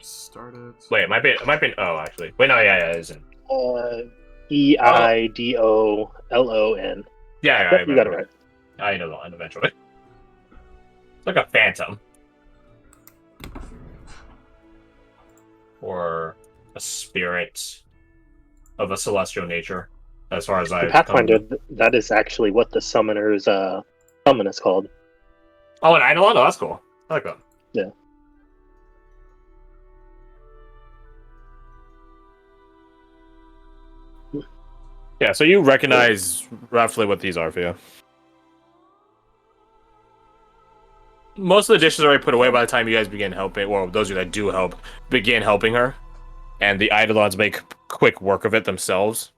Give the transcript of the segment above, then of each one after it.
Started. Wait, it might be an O actually. Wait, no, yeah, it isn't. Eidolon. Yeah, Yep, you got it right. I know the line eventually. It's like a phantom. Or a spirit of a celestial nature, as far as I Pathfinder, that is actually what the summoner's summon is called. Oh, and Eidolon? Oh, that's cool. I like that. Yeah. Yeah, so you recognize roughly what these are for you. Most of the dishes are already put away by the time you guys begin helping, or those of you that do help, begin helping her. And the Eidolons make quick work of it themselves.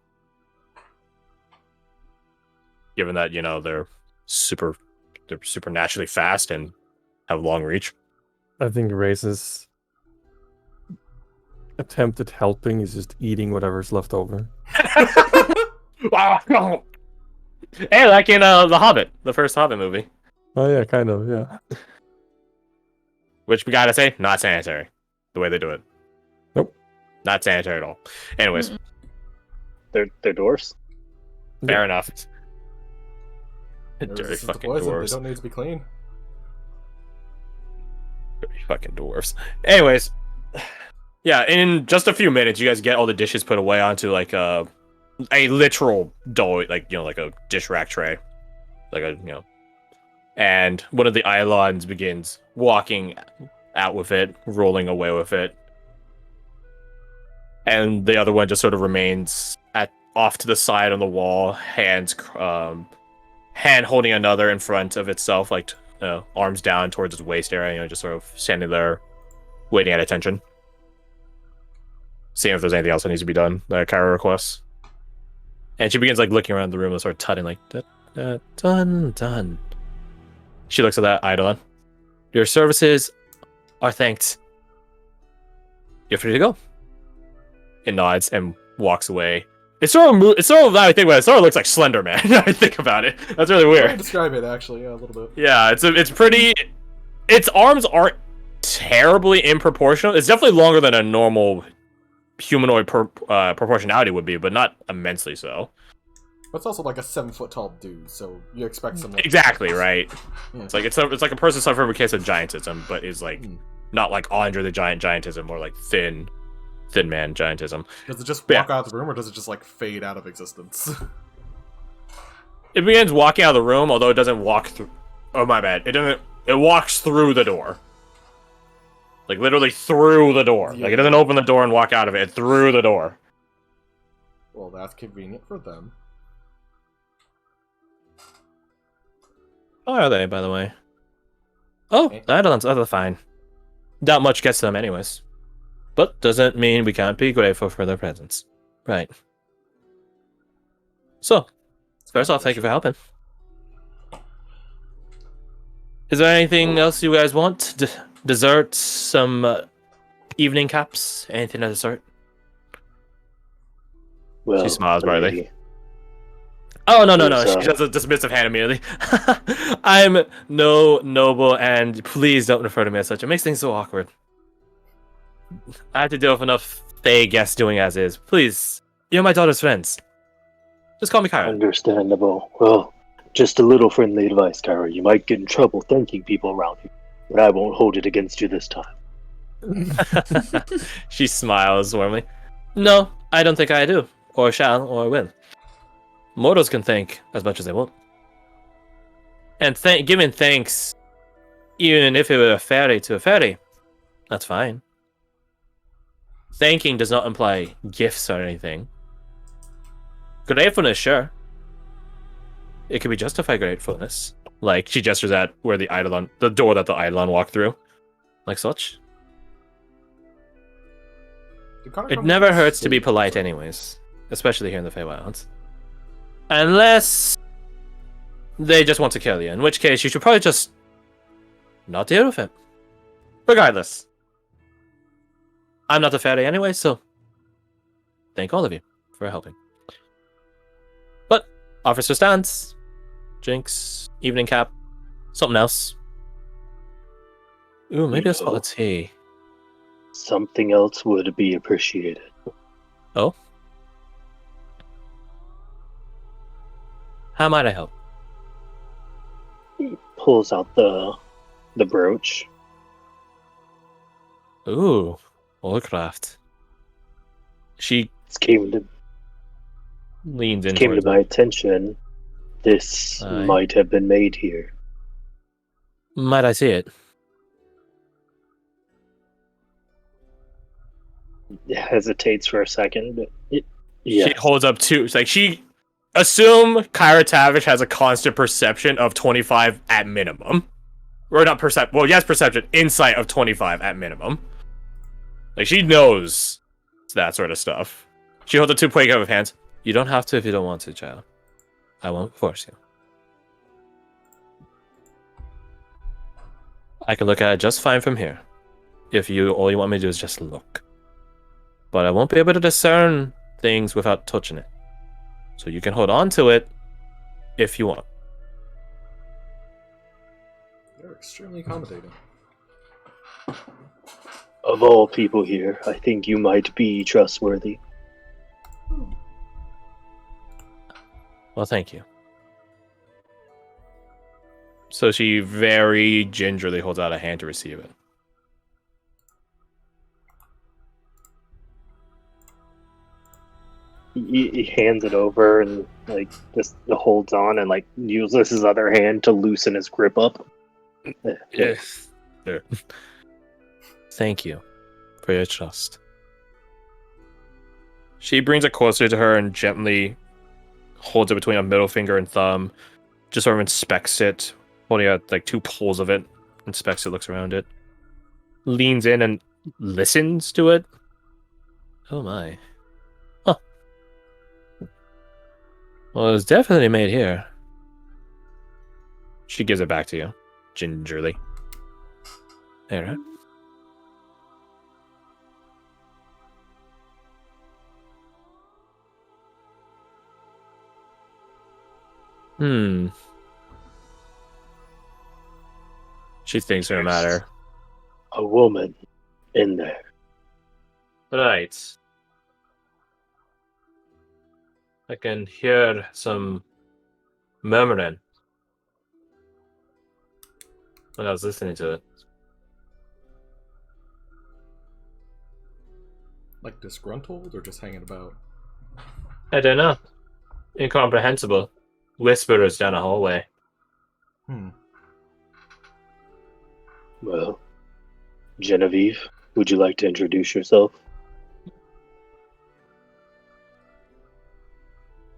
Given that, they're supernaturally fast and have long reach. I think Race's attempt at helping is just eating whatever's left over. Wow. Hey, like in The Hobbit, the first Hobbit movie. Oh yeah, kind of, yeah. Which we gotta say, not sanitary. The way they do it. Nope. Not sanitary at all. Anyways. They're dwarfs. Fair enough. They're Dirty resistant to fucking poison. dwarves. They don't need to be clean. Dirty fucking dwarves. Anyways. Yeah, in just a few minutes, you guys get all the dishes put away onto like a literal dough, like a dish rack tray, and one of the Eidolons begins walking out with it, rolling away with it, and the other one just sort of remains off to the side on the wall, hand holding another in front of itself, like arms down towards its waist area, just sort of standing there, waiting at attention. Seeing if there's anything else that needs to be done that Kyra requests. And she begins looking around the room and sort of tutting done. She looks at that Eidolon. Your services are thanked. You're free to go. It nods and walks away. It sort of looks like Slender Man. I think about it. That's really weird. I describe it actually, yeah, a little bit. Yeah, it's pretty. Its arms aren't terribly improportional. It's definitely longer than a normal humanoid proportionality would be, but not immensely so. But it's also like a 7-foot tall dude, so you expect some. Exactly right. Yeah. It's like a person suffering from a case of giantism, but is like not like Andre the giantism, more like thin man giantism. Does it just walk out of the room, or does it just like fade out of existence? It begins walking out of the room, although it doesn't walk through. Oh my bad. It doesn't. It walks through the door. Like literally through the door. Yeah. Like it doesn't open the door and walk out of it. Through the door. Well, that's convenient for them. How are they, by the way? Oh, the Eidolons. Oh, they're fine. Not much gets to them, anyways. But doesn't mean we can't be grateful for their presence. Right. So, first off, thank you for helping. Is there anything else you guys want? Dessert, some evening caps, anything of the sort? Well, she smiles brightly. Oh, no. She does a dismissive hand immediately. I'm no noble, and please don't refer to me as such. It makes things so awkward. I have to deal with enough Fae guests doing as is. Please, you're my daughter's friends. Just call me Kyra. Understandable. Well, just a little friendly advice, Kyra. You might get in trouble thanking people around you, but I won't hold it against you this time. She smiles warmly. No, I don't think I do, or shall, or will. Mortals can thank as much as they want. And giving thanks, even if it were a fairy to a fairy, that's fine. Thanking does not imply gifts or anything. Gratefulness, sure. It could be justified gratefulness. Like, she gestures at where the door that the Eidolon walked through. Like such. It never hurts to be polite anyways. Especially here in the Feywilds. Unless they just want to kill you, in which case you should probably just not deal with it. Regardless. I'm not a fairy anyway, so thank all of you for helping. But officer stands, drinks, evening cap, something else. Ooh, maybe a spot of tea. Something else would be appreciated. Oh? How might I help? He pulls out the brooch. Ooh, Warcraft. She It came to leans in came to towards my it. attention. This Aye. might have been made here. Might I see it? It hesitates for a second, but She yes. holds up two. It's like she assume Kyra Tavish has a constant perception of 25 at minimum. Or not perception. Well, yes, perception. Insight of 25 at minimum. Like, she knows that sort of stuff. She holds the 2 point of hands. You don't have to if you don't want to, child. I won't force you. I can look at it just fine from here. If you all you want me to do is just look. But I won't be able to discern things without touching it. So you can hold on to it if you want. They're extremely accommodating. Of all people here, I think you might be trustworthy. Well, thank you. So she very gingerly holds out a hand to receive it. He hands it over and like just holds on and like uses his other hand to loosen his grip up. Yes. Sure. Thank you for your trust. She brings it closer to her and gently holds it between a middle finger and thumb. Just sort of inspects it, holding out like 2 pulls of it, inspects it, looks around it, leans in and listens to it. Oh my. Huh. Well, it's definitely made here. She gives it back to you, gingerly. There, right? She thinks for a matter. A woman in there. Right. I can hear some murmuring when I was listening to it. Like disgruntled or just hanging about? I don't know. Incomprehensible. Whisperers down a hallway. Well, Genevieve, would you like to introduce yourself?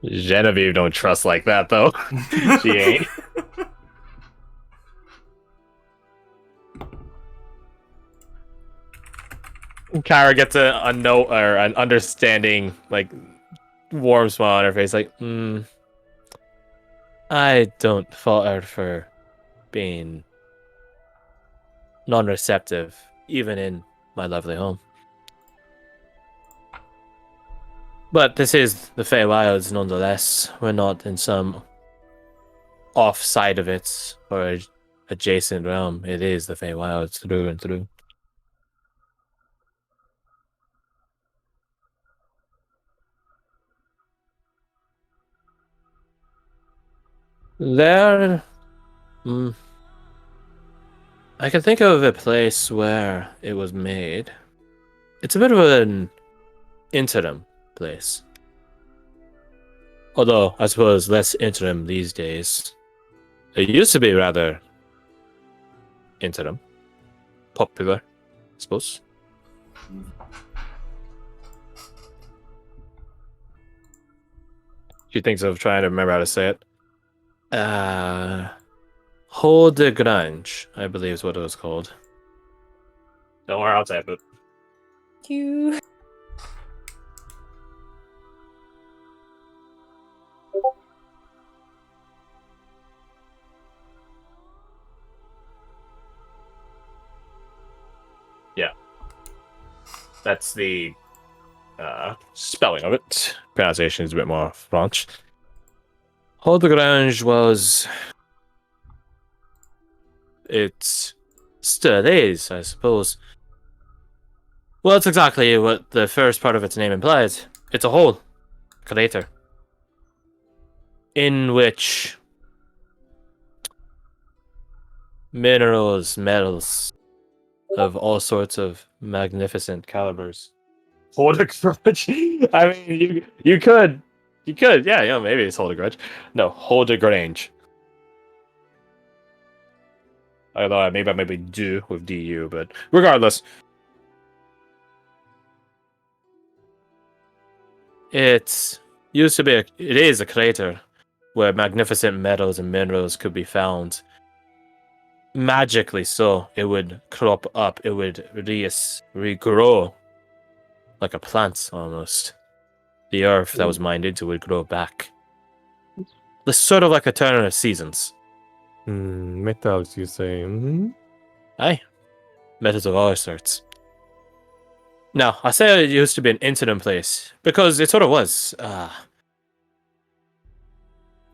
Genevieve don't trust like that, though. She ain't. Kyra gets a note or an understanding, like, warm smile on her face, like, I don't fault her for being non-receptive, even in my lovely home. But this is the Feywilds, nonetheless. We're not in some off-side of it or adjacent realm. It is the Feywilds through and through. There, I can think of a place where it was made. It's a bit of an interim place. Although, I suppose less interim these days. It used to be rather interim. Popular, I suppose. She thinks of trying to remember how to say it. Hold de Grange, I believe is what it was called. Don't worry, I'll type it. You. Yeah. That's the spelling of it. Pronunciation is a bit more French. Hold de Grange was... It still is, I suppose. Well, that's exactly what the first part of its name implies. It's a hole, crater, in which minerals, metals of all sorts of magnificent calibers hold a grudge. I mean, you could, yeah, maybe it's hold a grudge. No, hold a grange. Although maybe I maybe do with DU, but regardless, it used to be. It is a crater where magnificent metals and minerals could be found. Magically, so it would crop up. It would regrow like a plant almost. The earth that was mined into would grow back. It's sort of like a turn of seasons. Metals, you say? Mm-hmm. Aye. Metals of all sorts. Now, I say it used to be an incident place, because it sort of was.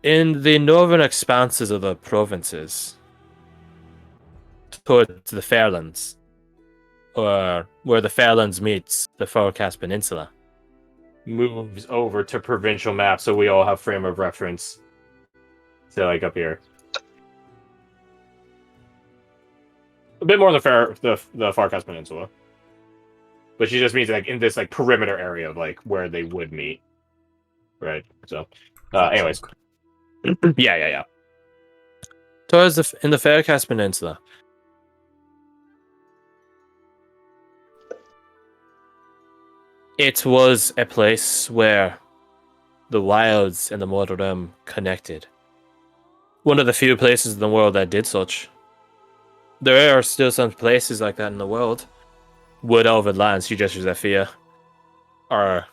In the northern expanses of the provinces, towards the Fairlands, or where the Fairlands meets the Forecast Peninsula, moves over to provincial map, so we all have frame of reference. So, like, up here. A bit more on the Forecast Peninsula. But she just means, like, in this, like, perimeter area of, like, where they would meet. Right? So, anyways. Yeah. Towards in the Faircast Peninsula. It was a place where the wilds and the mortal realm connected. One of the few places in the world that did such. There are still some places like that in the world. Wood Elven lands, you gestures at Fia, are,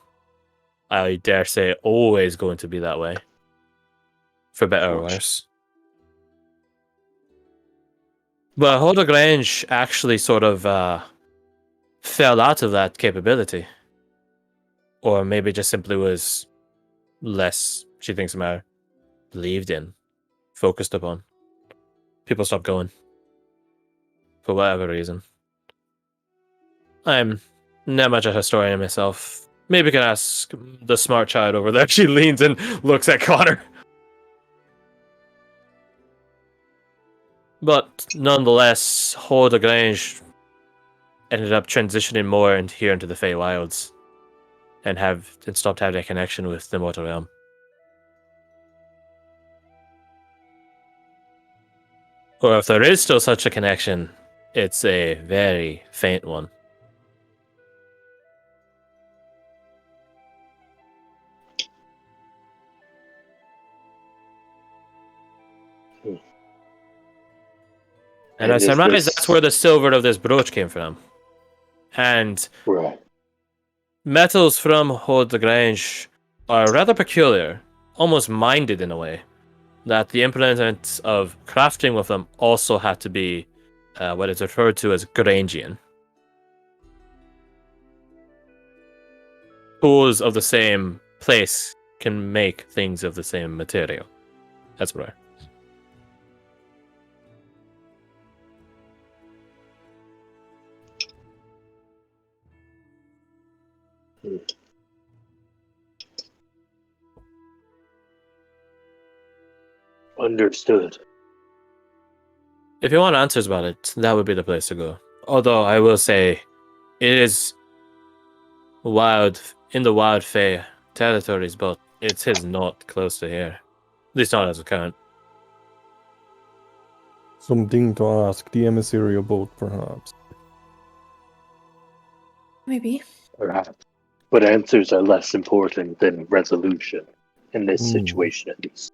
I dare say, always going to be that way. For better or worse. But Holder Grange actually sort of fell out of that capability. Or maybe just simply was less, she thinks, matter, believed in, focused upon. People stopped going. For whatever reason. I'm not much a historian myself. Maybe we can ask the smart child over there. She leans and looks at Connor. But nonetheless, Holder Grange ended up transitioning more into the Feywilds. And stopped having a connection with the mortal realm. Or if there is still such a connection, it's a very faint one. And I surmise that's where the silver of this brooch came from. And right. Metals from Haut de Grange are rather peculiar, almost minded in a way, that the implements of crafting with them also have to be what is referred to as Grangian. Tools of the same place can make things of the same material. That's right. Understood. If you want answers about it, that would be the place to go. Although I will say, it is in the wild Fey territories, but it is not close to here. At least not as a current. Something to ask the emissary boat, perhaps. Maybe. Perhaps. But answers are less important than resolution, in this situation at least.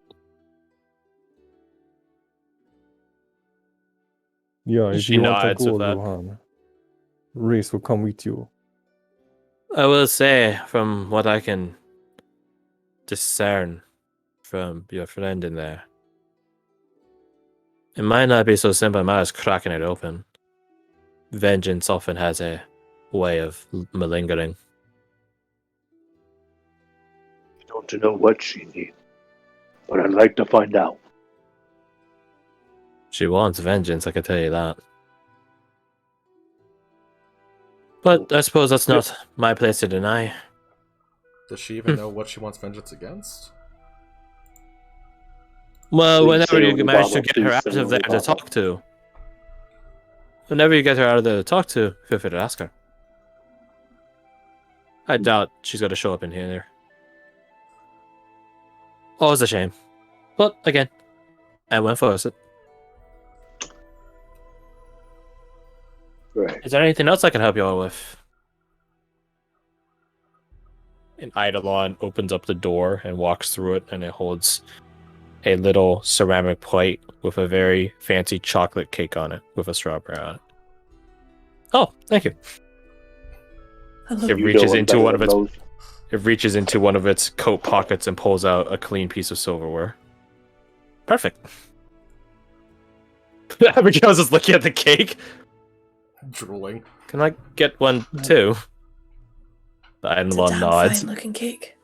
Yeah, if She you want to nods go, with that. Luhan, Race will come with you. I will say, from what I can discern from your friend in there, it might not be so simple as cracking it open. Vengeance often has a way of malingering. I don't know what she needs, but I'd like to find out. She wants vengeance, I can tell you that. But I suppose that's not my place to deny. Does she even know what she wants vengeance against? Well, Please whenever say you only manage to Baba, get her please out say of only there to Baba. talk to. Whenever you get her out of there to talk to, feel free to ask her. I doubt she's going to show up in here. Oh, it's a shame. But, again, I went for it. Right. Is there anything else I can help you all with? And Eidolon opens up the door and walks through it, and it holds a little ceramic plate with a very fancy chocolate cake on it with a strawberry on it. Oh, thank you. Hello. It You reaches know I'm into better one of than its most. it reaches into one of its coat pockets and pulls out a clean piece of silverware. Perfect. Abigail's just looking at the cake. Drooling. Can I get one too? The It's a Eidolon damn nods. fine looking cake.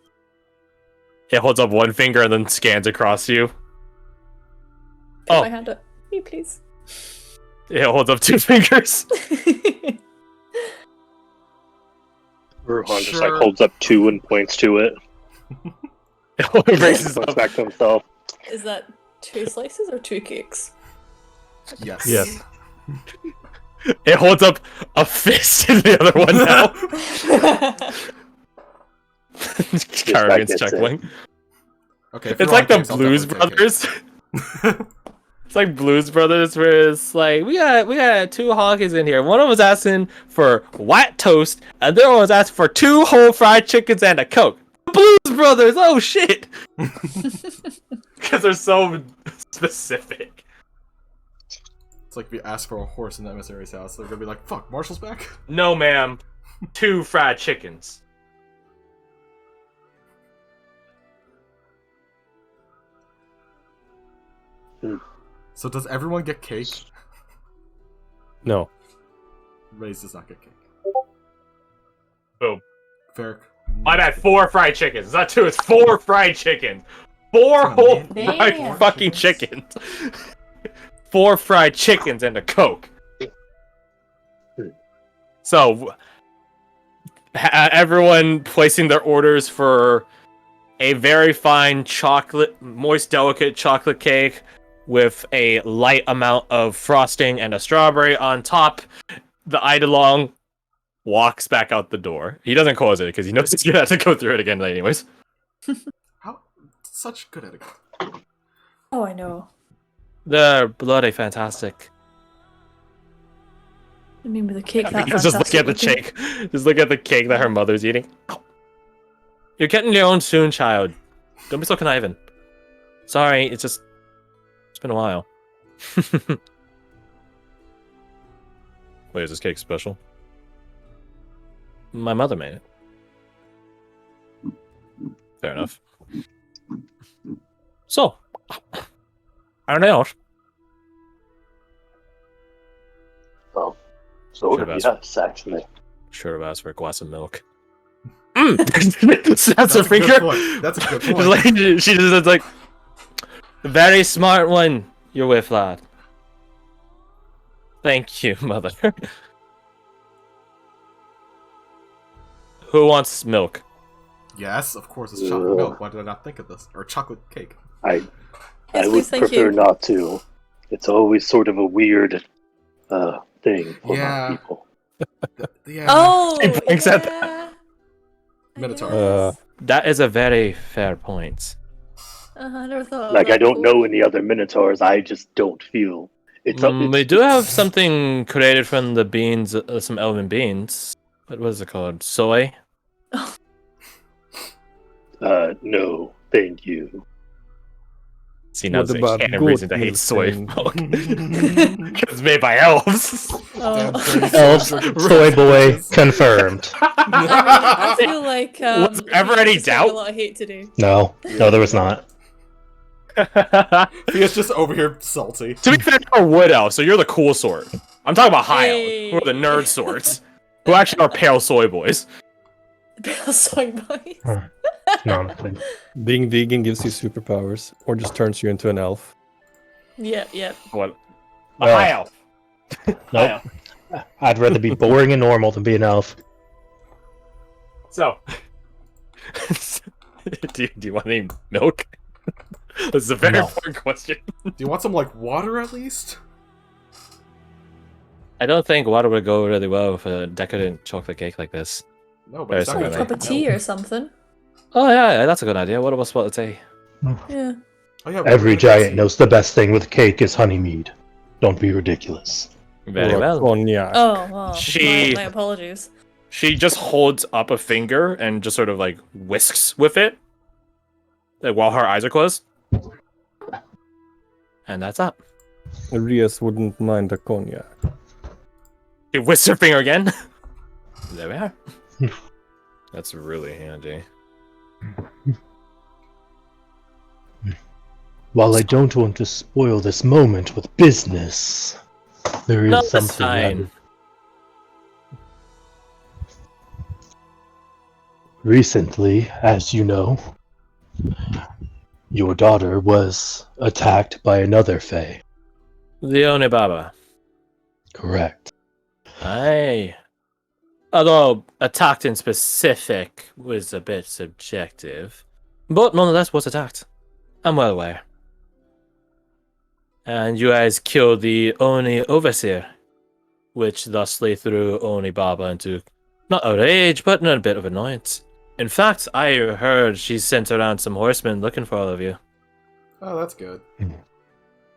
It holds up one finger and then scans across you. Put Oh. my hand up. Me, please. It holds up two fingers. Ruhan just Sure. holds up 2 and points to it. It raises Points up. back to himself. Is that 2 slices or 2 cakes? Yes. Yes. It holds up a fist in the other one now. Caravan's gets it. chuckling. Okay. if It's you're like the on cakes, I'll Blues definitely take Brothers. It's like Blues Brothers, where it's like we got 2 honkies in here. One of them was asking for white toast, and the other one was asking for 2 whole fried chickens and a Coke. Blues Brothers, oh shit! Because they're so specific. It's like if you ask for a horse in the emissary's house, they're gonna be like, "Fuck, Marshall's back." No, ma'am. 2 fried chickens. So does everyone get cake? No. Ray's does not get cake. Boom. Ferric. I'm at 4 fried chickens. It's not 2, it's 4 fried chickens. 4 whole Damn. fried fucking chickens. 4 fried chickens and a Coke. So, everyone placing their orders for a very fine chocolate, moist, delicate chocolate cake with a light amount of frosting and a strawberry on top. The Eidolon walks back out the door. He doesn't close it because he knows he's gonna have to go through it again anyways. How such good at it. Oh, I know. They're bloody fantastic. I mean, with a cake that Just look at the fantastic cake. Just look at the cake that her mother's eating. You're getting your own soon, child. Don't be so conniving. Sorry, it's been a while. Wait, is this cake special? My mother made it. Fair enough. So, anything else? Oh. So Should've asked. yes, actually. Should have asked for a glass of milk. That's her a good finger. point. That's a good Just point. like, she just like, very smart one you're with, lad. Thank you, mother. Who wants milk? Yes, of course, it's chocolate milk. Why did I not think of this? Or chocolate cake. I Yes, would please, thank prefer you. not to. It's always sort of a weird thing for Yeah. my people. Yeah. Oh, She blinks at yeah. I Minotaur. guess. That is a very fair point. I never thought of Like, that I don't before. know any other Minotaurs, I just don't feel... It's, We do have something created from the beans, some elven beans. What was it called? Soy? no, thank you. See, now What there's a about canon goat reason to hate milk soy and- milk. 'Cause it's made by elves. Oh. Elves, soy boy, confirmed. I feel like Was there ever any just have doubt? a lot of hate to do. No, there was not. Fia's just over here salty. To be fair, you're a wood elf, so you're the cool sort. I'm talking about high Hey. elves, who are the nerd sorts, who actually are pale soy boys. Pale soy boys. No, Being vegan gives you superpowers, or just turns you into an elf. Yep, yep. What? A Well, high elf. High nope. elf. I'd rather be boring and normal than be an elf. So, do you want any milk? This is a very No. important question. Do you want some, like, water at least? I don't think water would go really well with a decadent chocolate cake like this. No, but Very it's not Or a gonna sorry. cup of tea or something. Oh yeah, that's a good idea. What about spotted tea? Yeah. Oh, yeah, Every we're gonna giant see. knows the best thing with cake is honey mead. Don't be ridiculous. Very or well. Cognac. Oh, well. She- My apologies. She just holds up a finger and just sort of like whisks with it, like, while her eyes are closed. And that's up. Rias wouldn't mind a cognac. She whisks her finger again. There we are. That's really handy. While I don't want to spoil this moment with business, there is No, that's something fine. Recently, as you know, your daughter was attacked by another Fae. Leone Baba. Correct. Aye. Although attacked in specific was a bit subjective, but nonetheless was attacked. I'm well aware. And you guys killed the Oni Overseer, which thusly threw Oni Baba into not a rage, but in a bit of annoyance. In fact, I heard she sent around some horsemen looking for all of you. Oh, that's good.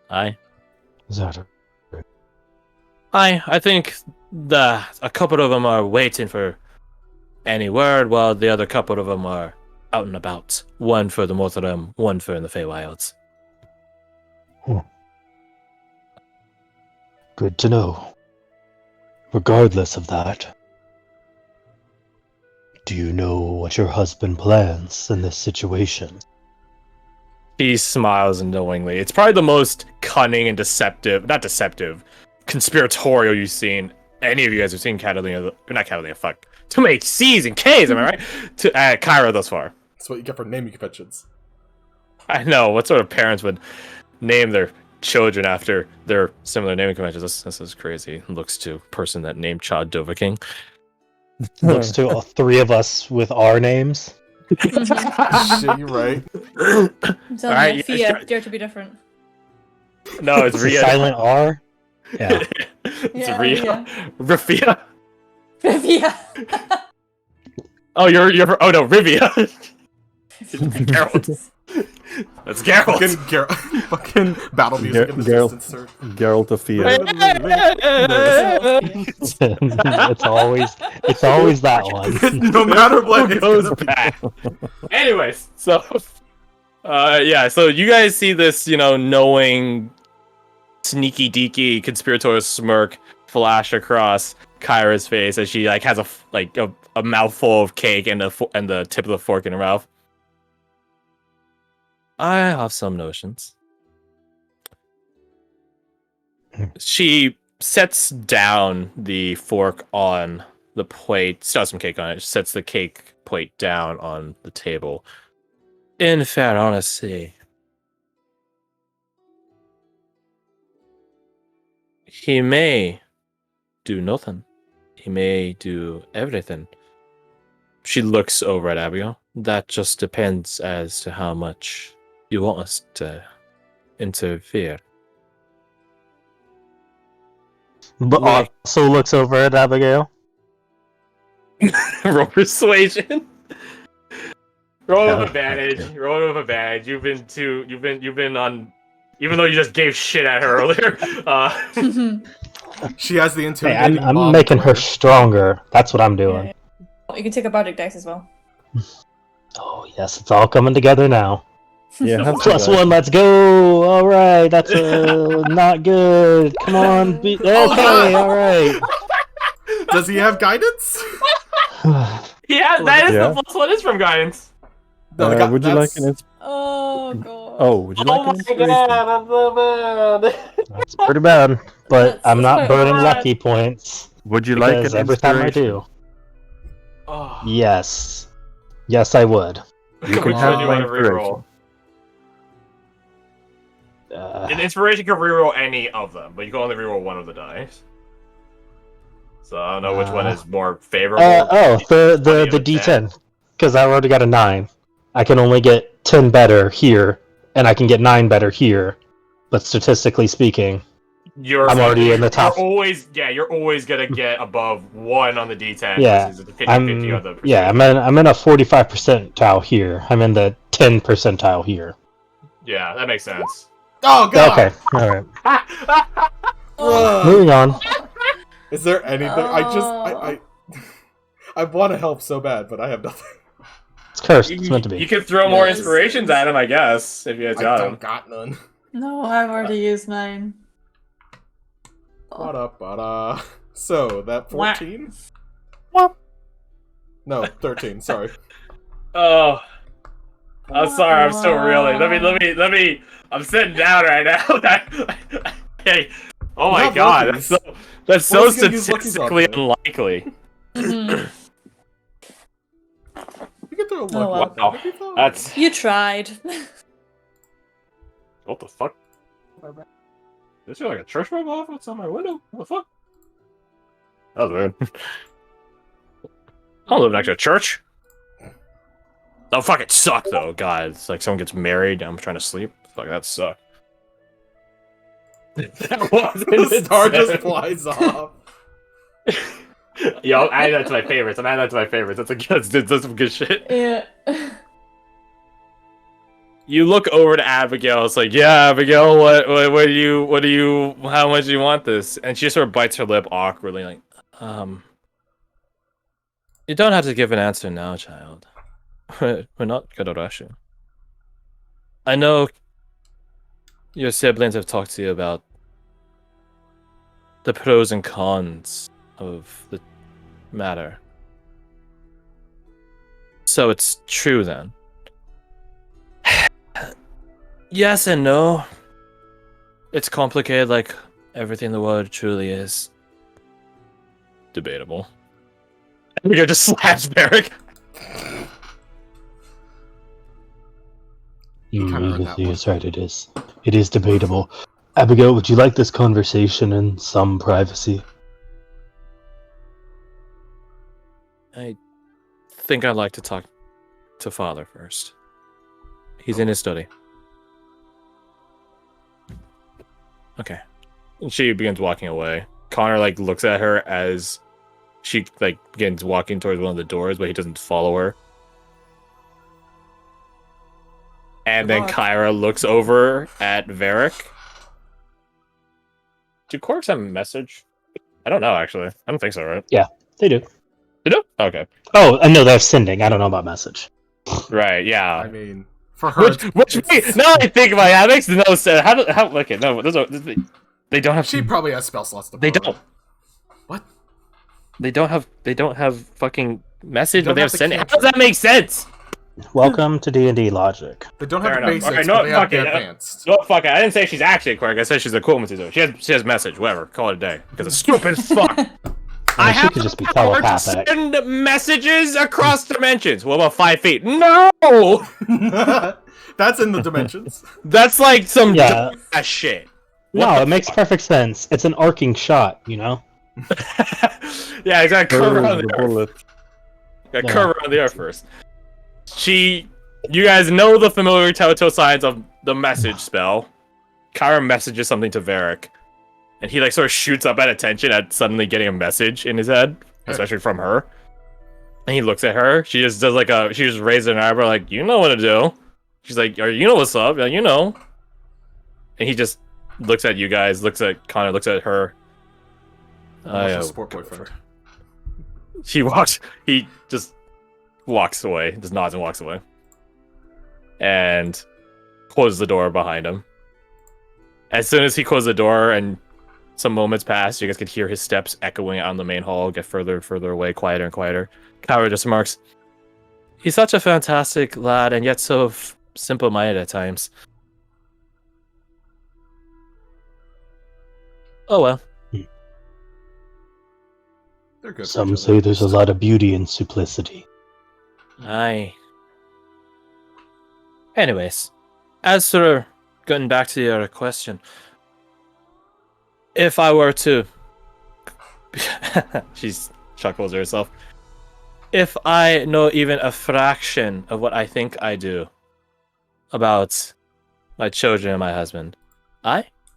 Aye. Is that a... I think a couple of them are waiting for any word, while the other couple of them are out and about. One for the Mortal Realm, one for in the Feywilds. Good to know. Regardless of that, do you know what your husband plans in this situation? He smiles knowingly. It's probably the most cunning and not deceptive, conspiratorial you've seen. Any of you guys have seen Catalina, not Catalina, fuck. Too many C's and K's, am I right? To Kyra thus far. That's what you get for naming conventions. I know, what sort of parents would name their children after their similar naming conventions? This is crazy. Looks to person that named child Dovahking. Looks to all three of us with our names. Shit, you're right. I'm telling Alright, you, yeah, Fia, dare to be different. No, it's It's a Ria. silent R. Yeah. It's Yeah, Ria. Rafia. Fia. Oh, you're. Oh no, Rivia. Geralt. That's Geralt. Fucking battle music in the Geralt. distance, sir. Geralt of Fia. it's always that one. No matter what, it's goes gonna be- back. Anyways, so yeah, so you guys see this, knowing, sneaky deaky conspiratorial smirk flash across Kyra's face as she has a mouthful of cake and the tip of the fork in her mouth. I have some notions. She sets down the fork on the plate, still has some cake on it, sets the cake plate down on the table. In fair honesty, he may do nothing. He may do everything. She looks over at Abigail. That just depends as to how much you want us to interfere. But Right. also looks over at Abigail. Roll persuasion. Roll Yeah. with advantage. Roll with advantage. You've been on. Even though you just gave shit at her earlier. She has the Hey, intimidating I'm mom making her brain. stronger. That's what I'm doing. You can take a bardic dice as well. Oh yes, it's all coming together now. Yeah, have Plus some one, let's go! Alright, that's not good. Come on, okay, alright. Does he have guidance? Yeah, that is Yeah. the plus one is from guidance. No, the would you like that's- an Oh god. would you Oh like my an inspiration? god, that's so bad. That's pretty bad, but That's- I'm that's not quite burning bad. lucky points. Would you like Because an every time I inspiration? do. Oh. Yes. Yes, I would. You Which can one have do you my want to reroll? An inspiration can reroll any of them, but you can only reroll one of the dice. So I don't know which one is more favorable. The the D10, because I already got a 9. I can only get 10 better here, and I can get 9 better here. But statistically speaking, I'm already in the top. You're always gonna get above 1 on the D10 Yeah, versus the 50-50 on the persuasion. Yeah, I'm in a 45 percentile here. I'm in the 10 percentile here. Yeah, that makes sense. Oh god. Okay, all right. Ugh. Moving on. Is there anything? I want to help so bad, but I have nothing. It's cursed. It's meant to be. You can throw more Yes. inspirations at him, I guess, if you guys I got don't him. got none. No, I've already used mine. What up, So that 14? No, 13. Sorry. Oh, I'm sorry. I'm so reeling. Let me. I'm sitting down right now. Hey, oh my have god, Lucky's. that's What so was he gonna use Lucky's statistically on for? unlikely. Mhm. You can throw a Oh, lucky well. that'd be fine. That's You tried. what the fuck. This is like a church bell off outside my window. What the fuck? That was weird. I don't live next to a church. Oh, fucking suck though. God, it's like someone gets married and I'm trying to sleep. Fuck, that sucked. That wasn't The star just it. flies off. Yo, I'm adding that to my favorites. That's some good shit. Yeah. You look over to Abigail. It's like, yeah, Abigail, what do you, how much do you want this? And she sort of bites her lip awkwardly, like, you don't have to give an answer now, child. We're not gonna rush you. I know your siblings have talked to you about the pros and cons of the matter. So it's true then. Yes and no. It's complicated like everything in the world truly is. Debatable. Abigail just slaps Barrick. kinda earned that one. Yes, right, it is. It is debatable. Abigail, would you like this conversation in some privacy? I think I'd like to talk to Father first. He's in his study. Okay. And she begins walking away. Connor like looks at her as she like begins walking towards one of the doors, but he doesn't follow her. And then Kyra looks over at Varric. Do Quarks have a message? I don't know, actually. I don't think so, right? They do. They do? Okay. Oh, no, they're sending. I don't know about message. Right, yeah. I mean, for her. Now I think about it, that makes no sense. Okay, no, they don't have. She probably has spell slots to They put on. don't. What? They don't have fucking message, They but they don't have have the sending. How cantrip. does that make sense? Welcome to D&D logic. They don't Fair have the enough. basics, Alright, but they have fuck the it. advanced. No, fuck it. I didn't say she's actually a quirk. I said she's a cool to do. She has message. Whatever. Call it a day. Because it's stupid as fuck. I She have could just be the power to telepathic. send messages across dimensions. What about 5 feet? No! That's in the dimensions. That's like some Yeah. ass shit. No, What it makes perfect sense. It's an arcing shot, you know? Yeah, exactly. Curve around the earth. bullet. Got Yeah. curve around the earth first. You guys know the familiar telltale signs of the message spell. Kyra messages something to Varric, and he like sort of shoots up at attention at suddenly getting a message in his head, especially from her. And he looks at her. She just does she just raises an eyebrow, like, you know what to do. She's like, you know what's up, you know. And he just looks at you guys, looks at Connor, looks at her. Emotional support boyfriend. He just walks away, just nods and walks away. And closes the door behind him. As soon as he closes the door and some moments pass, you guys could hear his steps echoing on the main hall, get further and further away, quieter and quieter. Kyra just remarks, he's such a fantastic lad and yet so simple-minded at times. Oh well. They're good. for Some each say other. there's a lot of beauty in simplicity. Aye. Anyways, as for getting back to your question, if I were to She chuckles to herself. If I know even a fraction of what I think I do about my children and my husband,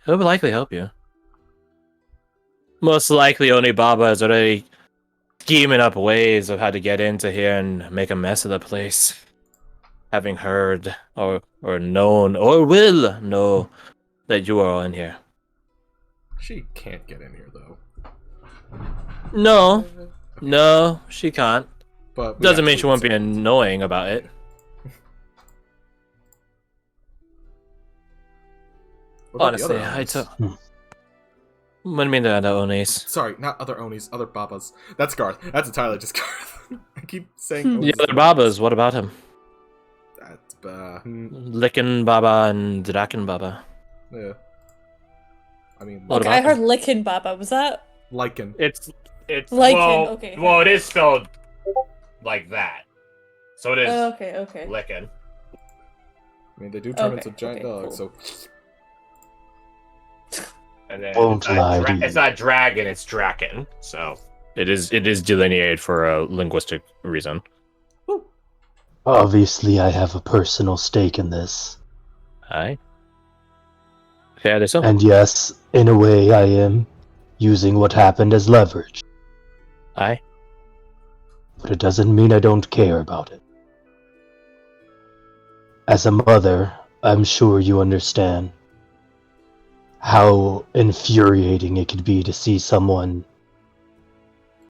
he'll likely help you. Most likely, only Baba is already scheming up ways of how to get into here and make a mess of the place. Having heard or known or will know that you are all in here. She can't get in here though. No, she can't. But Doesn't mean she won't be annoying about it. Honestly, I took. What do you mean the other Onis? Sorry, not other Onis, other Babas. That's Garth. That's entirely just Garth. I keep saying The Onis. other Babas, what about him? That's Lickin' Baba and Draken Baba. yeah. I mean, What Okay, I about heard Lickin' Baba. Was that? Lycan. It's Lichen, well, okay. well, it is spelled like that, so it is Okay. licking. I mean, they do turn Okay, into giant okay, dogs, cool. so And then Won't lie to you. it's not dragon, it's draken. So it is delineated for a linguistic reason. Obviously, I have a personal stake in this. Aye. Fair to so. And yes, in a way, I am using what happened as leverage. Aye. But it doesn't mean I don't care about it. As a mother, I'm sure you understand how infuriating it could be to see someone